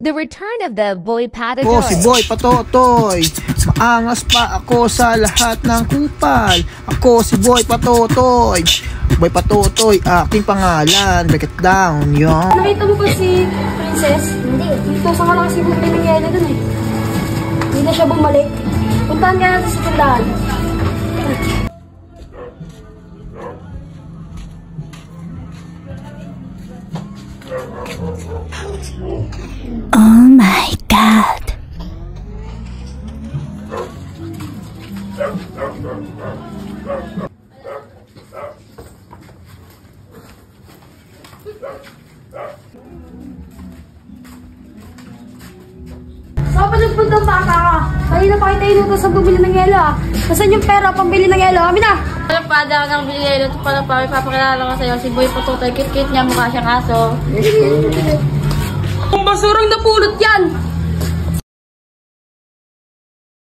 The return of the Boy Patotoy. Ako si Boy Patotoy. Maangas pa ako sa lahat ng kupal. Ako si Boy Patotoy. Boy Patotoy, aking pangalan. Break it down, yon. Nakita mo ba si Princess? Hindi. Dito sa lang si Bumili ng yelo dun eh. Hindi na siya bumalik. Puntahan ka natin sa tindahan. Oh my God. Saan pa nagpunta ang bata ka? Kanina pa kita inutos sa bumili ng yelo ah. Nasaan yung pera pambili ng yelo? Amin na! Alam pa, dahil nang bili yelo. Ito pala pa, ipapakilala ko sa'yo. Si Boy Patotoy, kit-kit niya, mukha siyang aso. Ang basurang napulot yan!